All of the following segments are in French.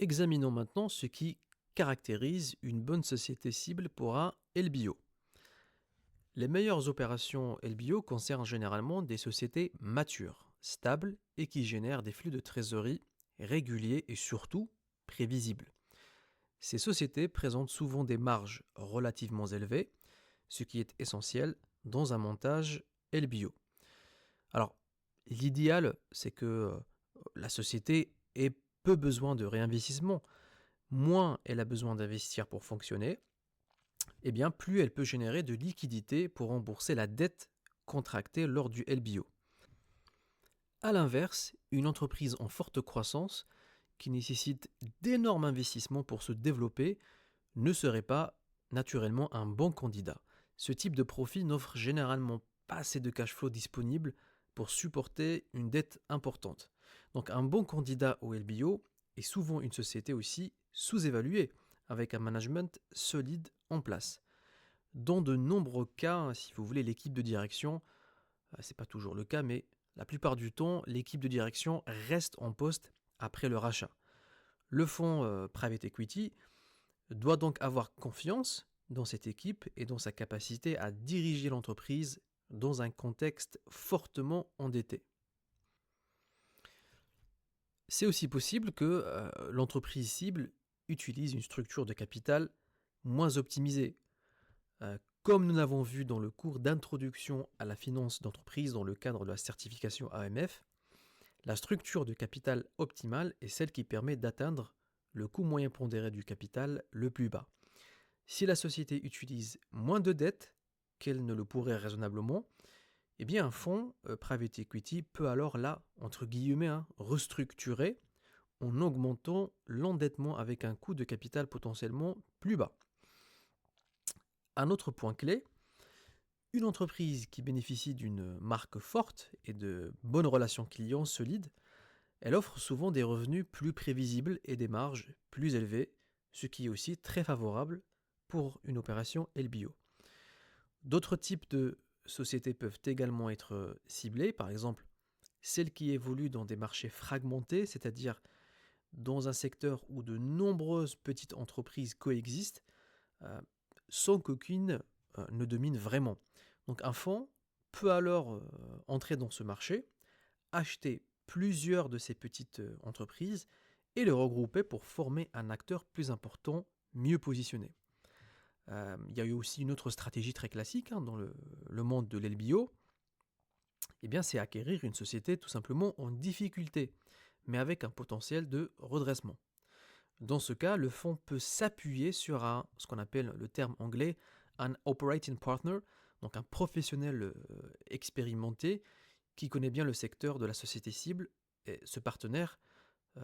Examinons maintenant ce qui caractérise une bonne société cible pour un LBO. Les meilleures opérations LBO concernent généralement des sociétés matures, stables et qui génèrent des flux de trésorerie réguliers et surtout prévisibles. Ces sociétés présentent souvent des marges relativement élevées, ce qui est essentiel dans un montage LBO. Alors, l'idéal, c'est que la société ait peu besoin de réinvestissement. Moins elle a besoin d'investir pour fonctionner, et bien plus elle peut générer de liquidités pour rembourser la dette contractée lors du LBO. A l'inverse, une entreprise en forte croissance qui nécessite d'énormes investissements pour se développer ne serait pas naturellement un bon candidat. Ce type de profit n'offre généralement pas assez de cash flow disponible pour supporter une dette importante. Donc un bon candidat au LBO est souvent une société aussi sous-évaluée, avec un management solide en place. Dans de nombreux cas, si vous voulez, l'équipe de direction, c'est pas toujours le cas, mais la plupart du temps, l'équipe de direction reste en poste après le rachat. Le fonds Private Equity doit donc avoir confiance dans cette équipe et dans sa capacité à diriger l'entreprise dans un contexte fortement endetté. C'est aussi possible que l'entreprise cible utilise une structure de capital moins optimisée. Comme nous l'avons vu dans le cours d'introduction à la finance d'entreprise dans le cadre de la certification AMF, la structure de capital optimale est celle qui permet d'atteindre le coût moyen pondéré du capital le plus bas. Si la société utilise moins de dettes qu'elle ne le pourrait raisonnablement, eh bien un fonds private equity peut alors entre guillemets, restructurer en augmentant l'endettement avec un coût de capital potentiellement plus bas. Un autre point clé, une entreprise qui bénéficie d'une marque forte et de bonnes relations clients solides, elle offre souvent des revenus plus prévisibles et des marges plus élevées, ce qui est aussi très favorable pour une opération LBO. D'autres types de sociétés peuvent également être ciblées, par exemple celles qui évoluent dans des marchés fragmentés, c'est-à-dire dans un secteur où de nombreuses petites entreprises coexistent, sans qu'aucune ne domine vraiment. Donc un fonds peut alors entrer dans ce marché, acheter plusieurs de ces petites entreprises et les regrouper pour former un acteur plus important, mieux positionné. Il y a eu aussi une autre stratégie très classique dans le monde de l'LBO, c'est acquérir une société tout simplement en difficulté, mais avec un potentiel de redressement. Dans ce cas, le fonds peut s'appuyer sur ce qu'on appelle le terme anglais, un operating partner, donc un professionnel expérimenté qui connaît bien le secteur de la société cible. Et ce partenaire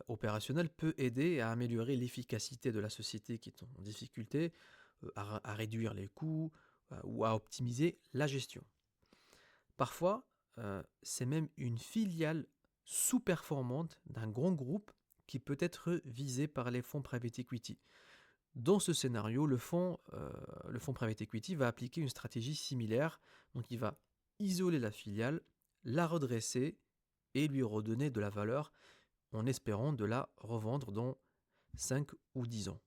opérationnel peut aider à améliorer l'efficacité de la société qui est en difficulté, à réduire les coûts ou à optimiser la gestion. Parfois, c'est même une filiale sous-performante d'un grand groupe qui peut être visé par les fonds private equity. Dans ce scénario, le fonds private equity va appliquer une stratégie similaire. Donc il va isoler la filiale, la redresser et lui redonner de la valeur en espérant de la revendre dans 5 ou 10 ans.